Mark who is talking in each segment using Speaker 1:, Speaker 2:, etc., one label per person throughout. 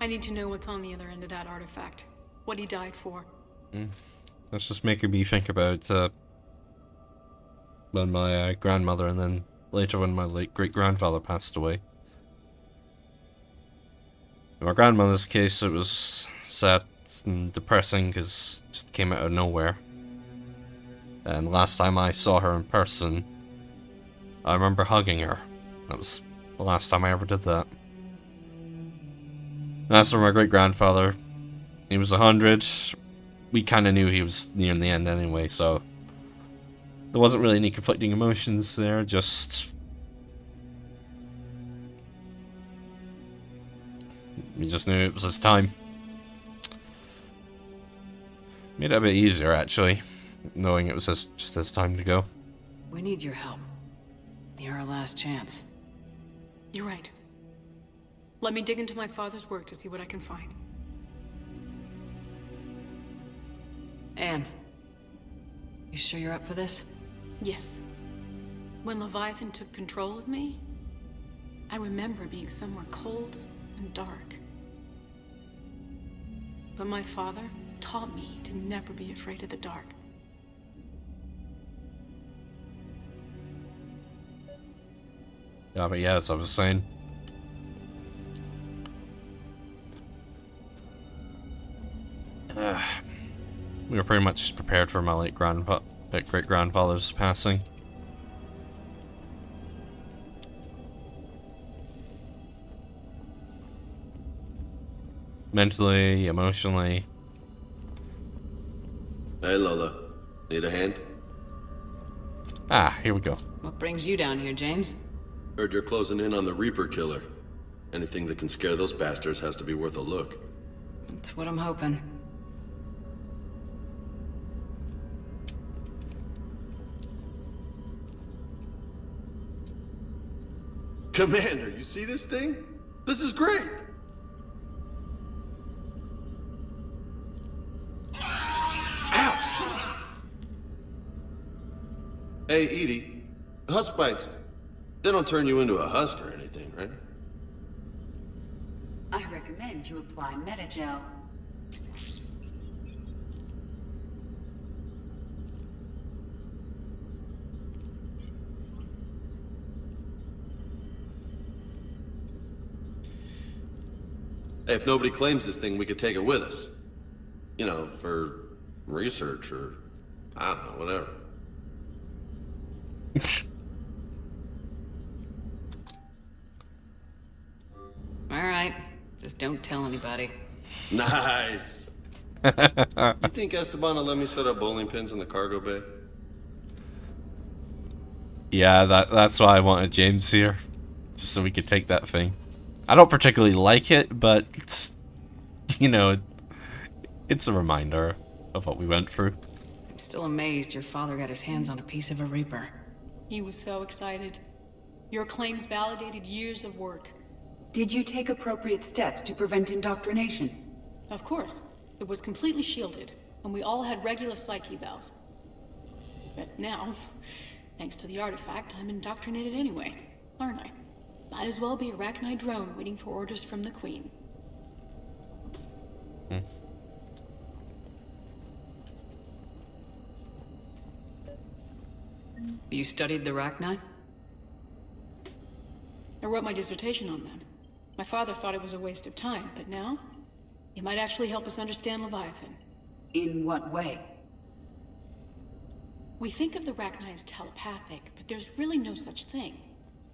Speaker 1: I need to know what's on the other end of that artifact. What he died for.
Speaker 2: That's just making me think about when my grandmother, and then later when my late great-grandfather passed away. In my grandmother's case, it was sad and depressing because it just came out of nowhere. And last time I saw her in person, I remember hugging her. That was the last time I ever did that. And as for my great-grandfather, he was 100. We kind of knew he was nearing the end anyway, so there wasn't really any conflicting emotions there, just... we just knew it was his time. Made it a bit easier, actually, knowing it was just his time to go.
Speaker 3: We need your help. Near our last chance.
Speaker 1: You're right. Let me dig into my father's work to see what I can find.
Speaker 3: Anne, you sure you're up for this?
Speaker 1: Yes. When Leviathan took control of me, I remember being somewhere cold and dark. But my father taught me to never be afraid of the dark.
Speaker 2: Yeah, but yeah, as I was saying, we were pretty much prepared for my late great-grandfather's passing. Mentally, emotionally.
Speaker 4: Hey Lola, need a hand?
Speaker 2: Ah, here we go.
Speaker 3: What brings you down here, James?
Speaker 4: Heard you're closing in on the Reaper killer. Anything that can scare those bastards has to be worth a look.
Speaker 3: That's what I'm hoping.
Speaker 4: Commander, you see this thing? This is great! Ouch! Hey, Edie, husk bites, they don't turn you into a husk or anything, right?
Speaker 5: I recommend you apply Metagel.
Speaker 4: Hey, if nobody claims this thing, we could take it with us. You know, for research or, I don't know, whatever.
Speaker 3: Alright, just don't tell anybody.
Speaker 4: Nice! You think Esteban will let me set up bowling pins in the cargo bay?
Speaker 2: Yeah, that's why I wanted James here, just so we could take that thing. I don't particularly like it, but it's, you know, it's a reminder of what we went through.
Speaker 3: I'm still amazed your father got his hands on a piece of a Reaper.
Speaker 1: He was so excited. Your claims validated years of work.
Speaker 5: Did you take appropriate steps to prevent indoctrination?
Speaker 1: Of course. It was completely shielded, and we all had regular psych evals. But now, thanks to the artifact, I'm indoctrinated anyway, aren't I? Might as well be a Arachnite drone waiting for orders from the Queen.
Speaker 3: You studied the Arachnite?
Speaker 1: I wrote my dissertation on them. My father thought it was a waste of time, but now, it might actually help us understand Leviathan.
Speaker 5: In what way?
Speaker 1: We think of the Arachnite as telepathic, but there's really no such thing.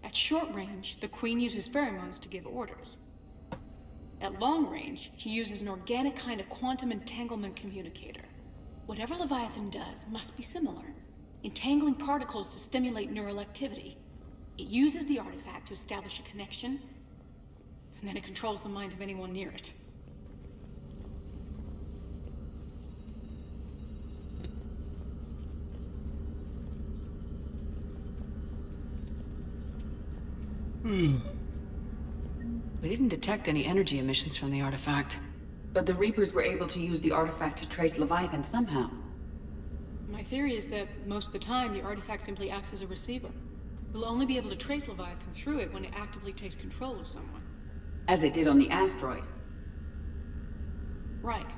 Speaker 1: At short range, the Queen uses pheromones to give orders. At long range, she uses an organic kind of quantum entanglement communicator. Whatever Leviathan does must be similar, entangling particles to stimulate neural activity. It uses the artifact to establish a connection, and then it controls the mind of anyone near it.
Speaker 3: We didn't detect any energy emissions from the artifact.
Speaker 5: But the Reapers were able to use the artifact to trace Leviathan somehow.
Speaker 1: My theory is that most of the time, the artifact simply acts as a receiver. We'll only be able to trace Leviathan through it when it actively takes control of someone.
Speaker 5: As it did on the asteroid.
Speaker 1: Right.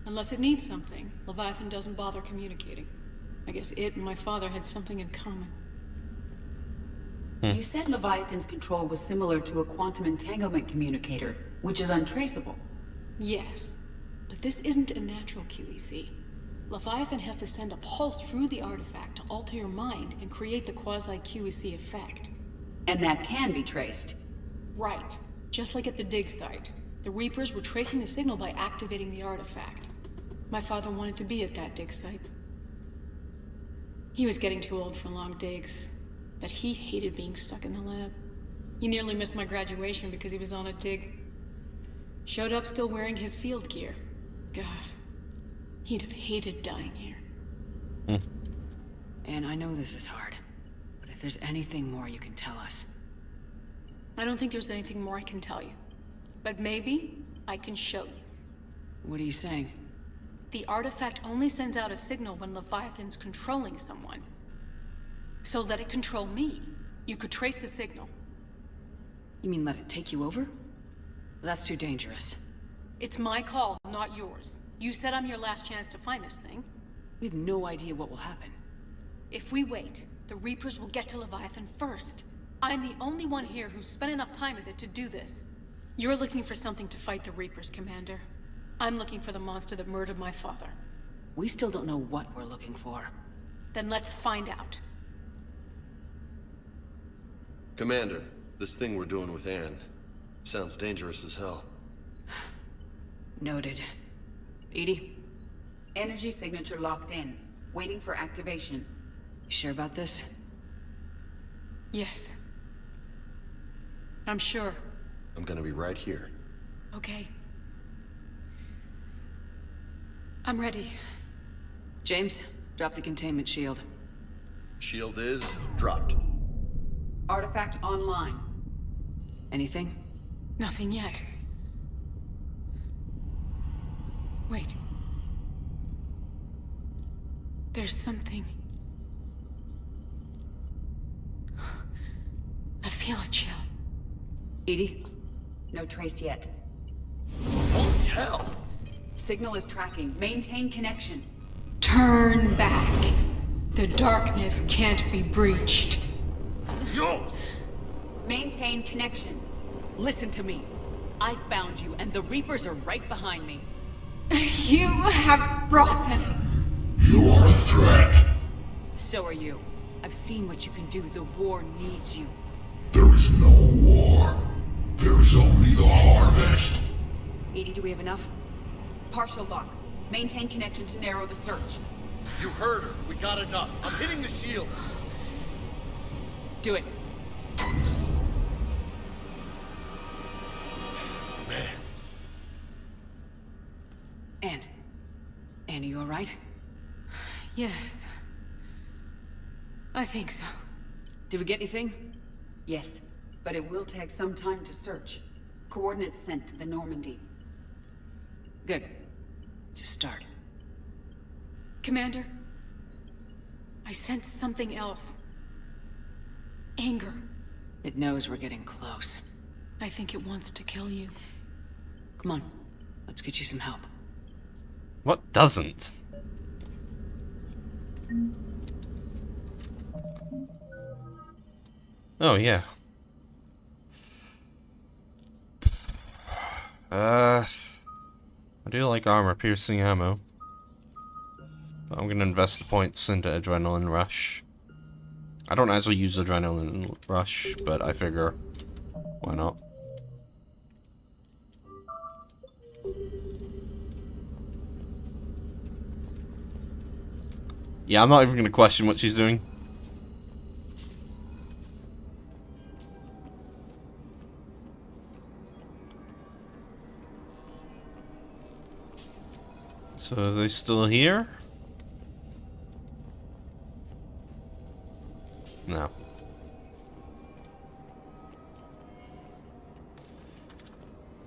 Speaker 1: Unless it needs something, Leviathan doesn't bother communicating. I guess it and my father had something in common.
Speaker 5: You said Leviathan's control was similar to a quantum entanglement communicator, which is untraceable.
Speaker 1: Yes, but this isn't a natural QEC. Leviathan has to send a pulse through the artifact to alter your mind and create the quasi-QEC effect.
Speaker 5: And that can be traced.
Speaker 1: Right. Just like at the dig site. The Reapers were tracing the signal by activating the artifact. My father wanted to be at that dig site. He was getting too old for long digs, but he hated being stuck in the lab. He nearly missed my graduation because he was on a dig. Showed up still wearing his field gear. God, he'd have hated dying here.
Speaker 3: And I know this is hard, but if there's anything more you can tell us.
Speaker 1: I don't think there's anything more I can tell you. But maybe I can show you.
Speaker 3: What are you saying?
Speaker 1: The artifact only sends out a signal when Leviathan's controlling someone. So let it control me. You could trace the signal.
Speaker 3: You mean let it take you over? That's too dangerous.
Speaker 1: It's my call, not yours. You said I'm your last chance to find this thing.
Speaker 3: We have no idea what will happen.
Speaker 1: If we wait, the Reapers will get to Leviathan first. I'm the only one here who's spent enough time with it to do this. You're looking for something to fight the Reapers, Commander. I'm looking for the monster that murdered my father.
Speaker 3: We still don't know what we're looking for.
Speaker 1: Then let's find out.
Speaker 4: Commander, this thing we're doing with Ann sounds dangerous as hell.
Speaker 3: Noted. Edie,
Speaker 5: Energy signature locked in, waiting for activation.
Speaker 3: you sure about this?
Speaker 1: Yes. I'm sure.
Speaker 4: I'm gonna be right here.
Speaker 1: Okay. I'm ready.
Speaker 3: James, drop the containment shield.
Speaker 4: Shield is dropped.
Speaker 5: Artifact online.
Speaker 3: Anything?
Speaker 1: Nothing yet. Wait. There's something. I feel a chill.
Speaker 3: Edie?
Speaker 5: No trace yet.
Speaker 4: Holy hell!
Speaker 5: Signal is tracking. Maintain connection.
Speaker 1: Turn back. The darkness can't be breached.
Speaker 4: Yo!
Speaker 5: Maintain connection.
Speaker 3: Listen to me. I found you, and the Reapers are right behind me.
Speaker 1: You have brought them.
Speaker 6: You are a threat.
Speaker 3: So are you. I've seen what you can do. The war needs you.
Speaker 6: There is no war. There is only the harvest.
Speaker 3: Edie, do we have enough?
Speaker 5: Partial lock. Maintain connection to narrow the search.
Speaker 4: You heard her. We got enough. I'm hitting the shield.
Speaker 3: Do it.
Speaker 4: Man.
Speaker 3: Ann. Ann, are you alright?
Speaker 1: Yes. I think so.
Speaker 3: Did we get anything?
Speaker 5: Yes, but it will take some time to search. Coordinates sent to the Normandy.
Speaker 3: Good. It's a start.
Speaker 1: Commander, I sense something else. Anger.
Speaker 3: It knows we're getting close.
Speaker 1: I think it wants to kill you.
Speaker 3: Come on. Let's get you some help.
Speaker 2: What doesn't? Oh, yeah. I do like armor-piercing ammo. But I'm gonna invest the points into Adrenaline Rush. I don't actually use Adrenaline Rush, but I figure, why not? Yeah, I'm not even gonna question what she's doing. So are they still here? No.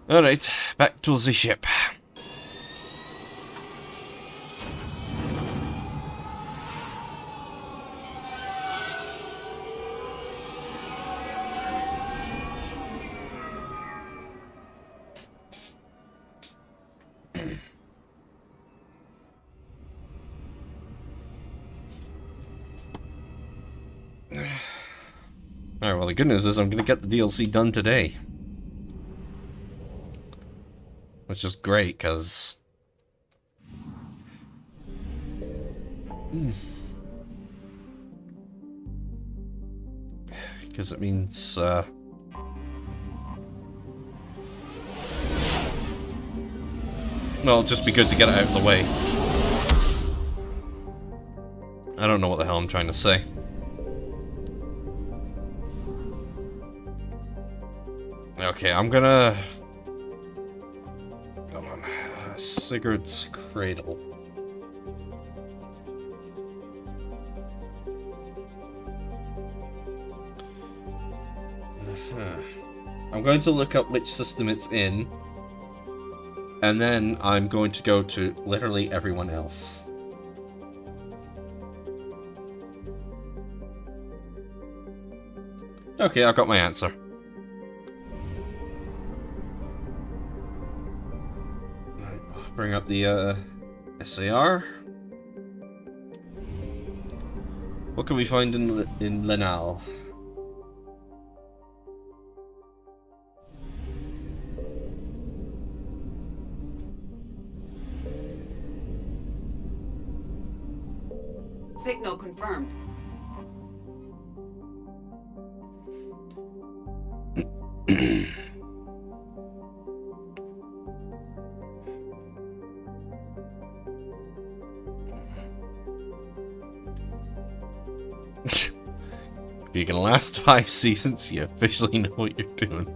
Speaker 2: Alright, back to the ship. Alright, well the good news is I'm gonna get the DLC done today. Which is great, because... Because it means, well, it'll just be good to get it out of the way. I don't know what the hell I'm trying to say. Okay, I'm gonna... Hold on. Sigurd's Cradle. I'm going to look up which system it's in, and then I'm going to go to literally everyone else. Okay, I've got my answer. Bring up the SAR. What can we find in Lenal?
Speaker 5: Signal confirmed.
Speaker 2: If you can last 5 seasons, you officially know what you're doing.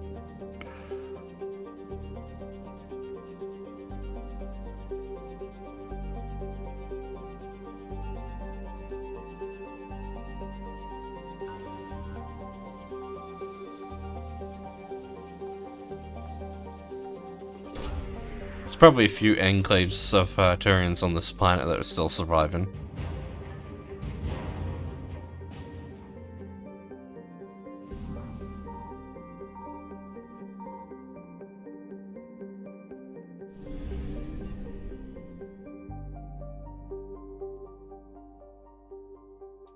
Speaker 2: There's probably a few enclaves of Turians on this planet that are still surviving.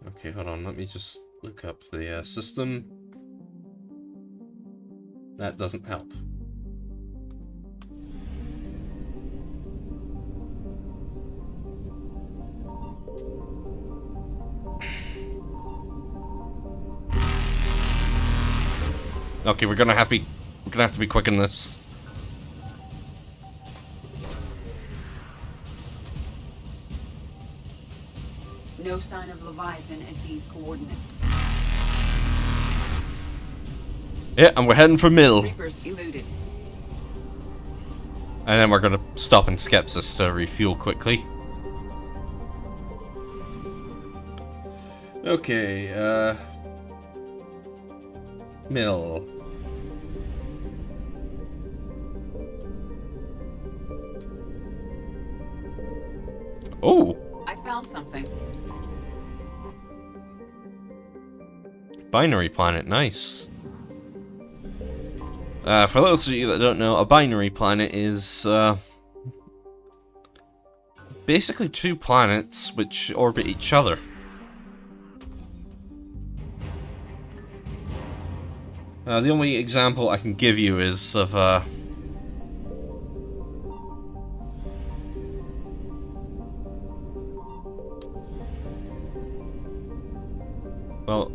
Speaker 2: Okay, hold on, let me just look up the system. That doesn't help. Okay, we're gonna have to be quick in this.
Speaker 5: No sign of Leviathan at these coordinates.
Speaker 2: Yeah, and we're heading for Mill.
Speaker 5: Reapers eluded.
Speaker 2: And then we're gonna stop in Skepsis to refuel quickly. Okay, Mill. Oh!
Speaker 5: I found something.
Speaker 2: Binary planet, nice. For those of you that don't know, a binary planet is, basically 2 planets which orbit each other. The only example I can give you is of, well,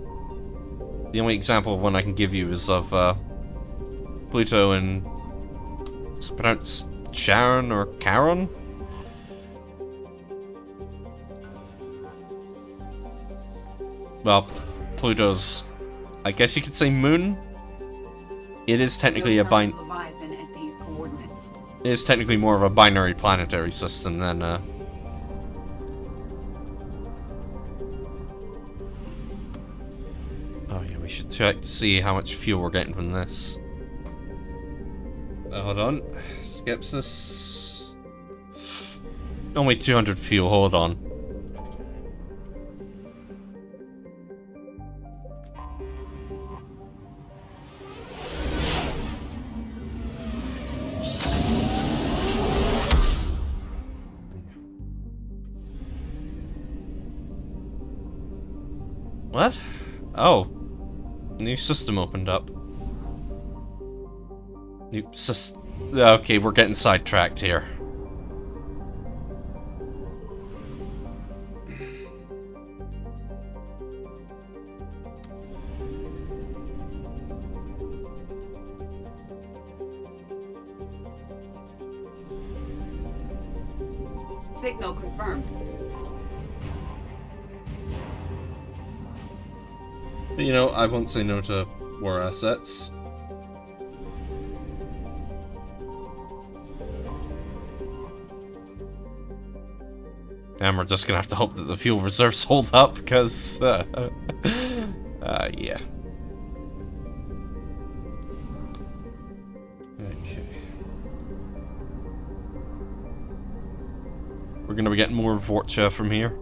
Speaker 2: the only example of one I can give you is of, Pluto and... Is it pronounced Charon or Charon? Well, Pluto's... I guess you could say moon? It is technically
Speaker 5: No
Speaker 2: a
Speaker 5: sign of Leviathan at these coordinates.
Speaker 2: It is technically more of a binary planetary system than, Oh yeah, we should check to see how much fuel we're getting from this. Hold on. Skepsis. Only 200 fuel, hold on. What? Oh. New system opened up. New system. Okay, we're getting sidetracked here.
Speaker 5: Signal confirmed.
Speaker 2: But you know, I won't say no to war assets. And we're just gonna have to hope that the fuel reserves hold up, because, yeah. Okay. We're gonna be getting more Vorcha from here.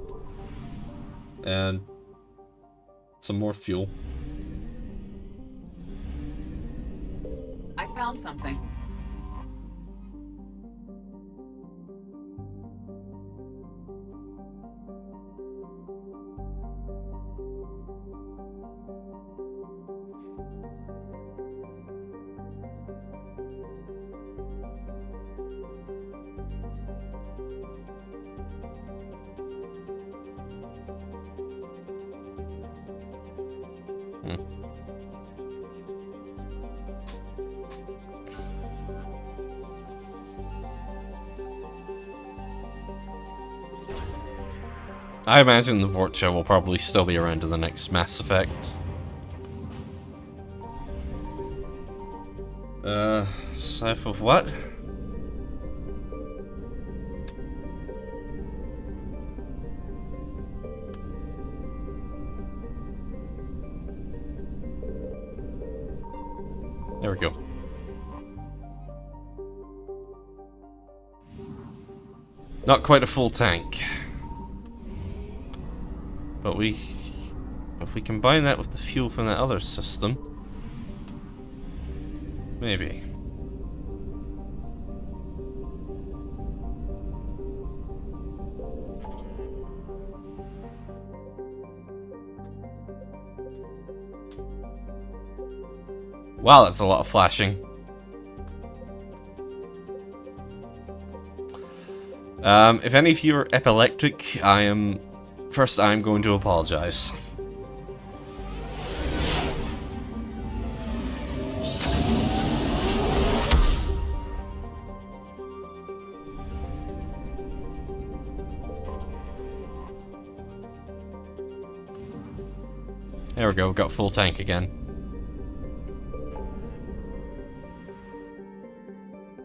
Speaker 2: And some more fuel.
Speaker 5: I found something.
Speaker 2: I imagine the Vorcha will probably still be around in the next Mass Effect. South of what? There we go. Not quite a full tank. But if we combine that with the fuel from that other system, maybe. Wow, that's a lot of flashing. If any of you are epileptic, I'm going to apologize. There we go, we've got full tank again.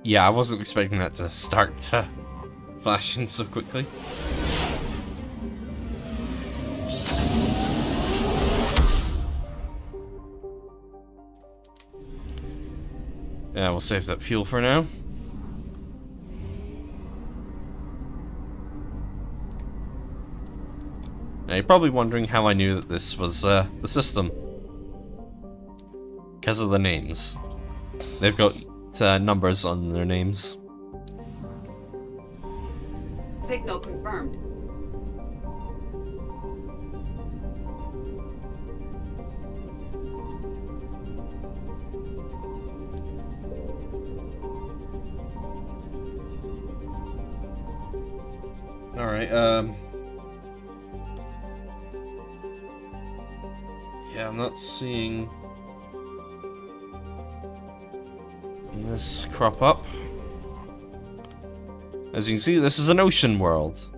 Speaker 2: Yeah, I wasn't expecting that to start flashing so quickly. Yeah, we'll save that fuel for now. Now, you're probably wondering how I knew that this was the system. Because of the names. They've got numbers on their names.
Speaker 5: Signal confirmed.
Speaker 2: Alright, yeah, I'm not seeing this crop up. As you can see, this is an ocean world.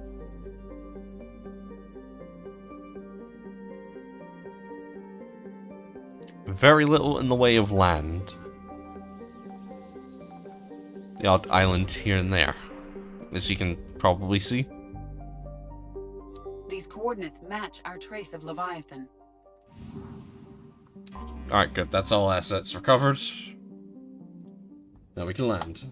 Speaker 2: Very little in the way of land. The odd island here and there, as you can probably see.
Speaker 5: These coordinates match our trace of Leviathan.
Speaker 2: Alright, good. That's all assets recovered. Now we can land.